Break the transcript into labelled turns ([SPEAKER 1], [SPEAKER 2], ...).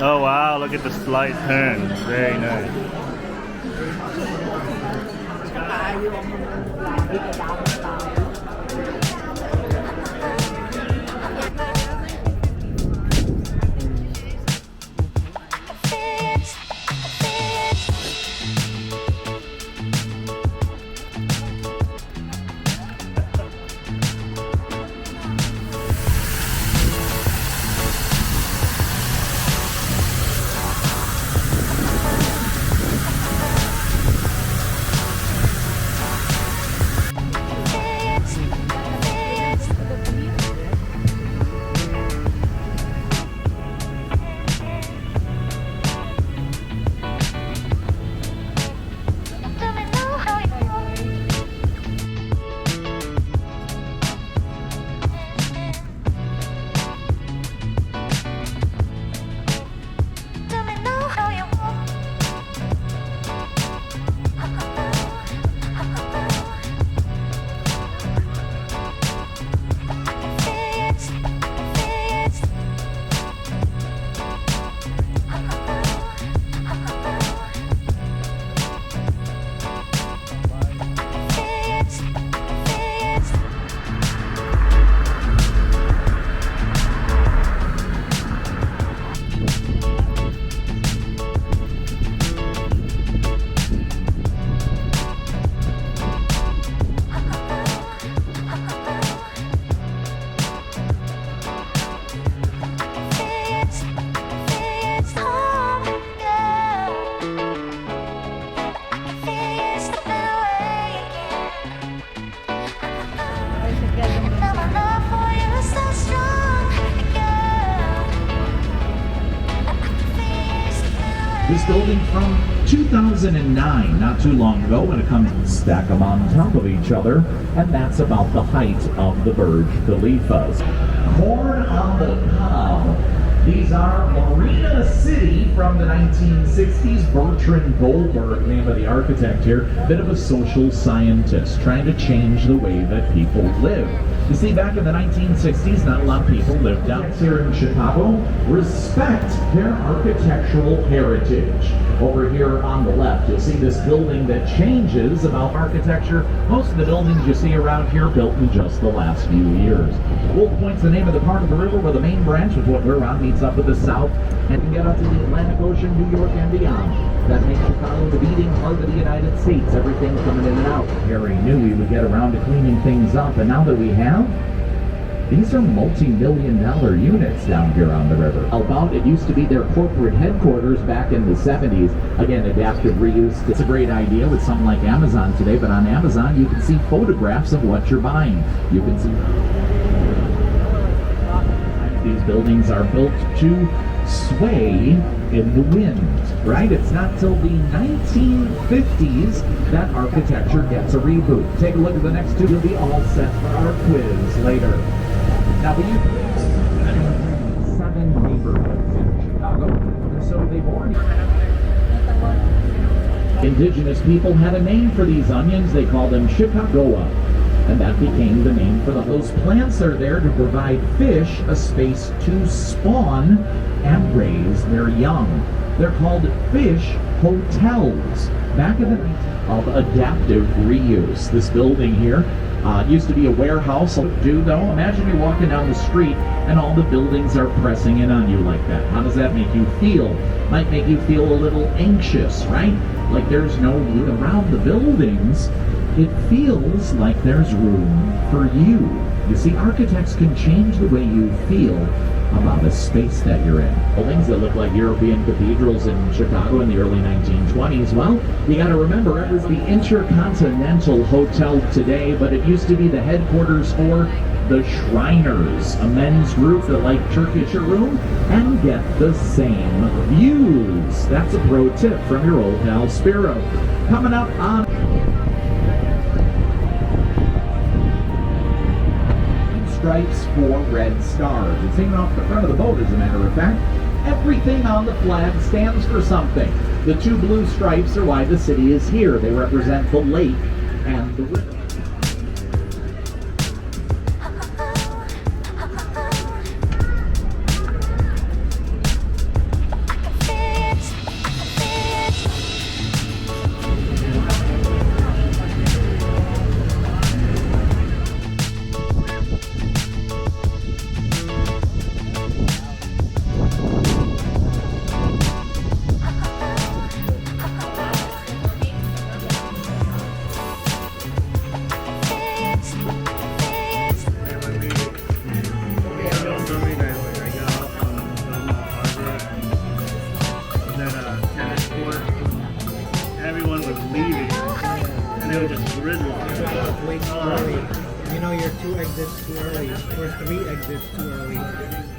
[SPEAKER 1] Oh wow, look at the slight turn. Very nice.
[SPEAKER 2] This building from 2009, not too long ago, when it comes, stack them on top of each other, and that's about the height of the Burj Khalifas. Corn on the cob. These are Marina City from the 1960s. Bertrand Goldberg, name of the architect here, bit of a social scientist, trying to change the way that people live. You see, back in the 1960s, not a lot of people lived out here in Chicago. Respect their architectural heritage. Over here on the left, you'll see this building that changes about architecture. Most of the buildings you see around here built in just the last few years. Wolf Point's the name of the part of the river where the main branch of what we're on meets up with the south and can get out to the Atlantic Ocean, New York, and beyond. That makes Chicago the beating heart of the United States. Everything's coming in and out. Harry knew we would get around to cleaning things up, and now that we have, these are multi-million-dollar units down here on the river. About it used to be their corporate headquarters back in the 70s. Again, adaptive reuse. It's a great idea with something like Amazon today, but on Amazon you can see photographs of what you're buying. You can see these buildings are built to sway in the wind, right? It's not till the 1950s that architecture gets a reboot. Take a look at the next two. You'll be all set for our quiz later. Now, we use 7 neighborhoods in Chicago, and so they've already... Indigenous people had a name for these onions. They called them Chicagoa, and that became the name for them. Those plants are there to provide fish a space to spawn and raise their young. They're called fish hotels. Back in the of adaptive reuse. This building here used to be a warehouse. Dude, though, imagine you're walking down the street and all the buildings are pressing in on you like that. How does that make you feel? Might make you feel a little anxious, right? Like there's no room around the buildings. It feels like there's room for you. You see, architects can change the way you feel about a space that you're in. Buildings that look like European cathedrals in Chicago in the early 1920s. Well, you got to remember, it was the Intercontinental Hotel today, but it used to be the headquarters for the Shriners, a men's group that like Turkish room and get the same views. That's a pro tip from your old pal Spiro. Coming up on stripes, 4 red stars. It's hanging off the front of the boat, as a matter of fact. Everything on the flag stands for something. The 2 blue stripes are why the city is here. They represent the lake and the river.
[SPEAKER 3] way too early. You know, you're 2 exits too early, or 3 exits too early.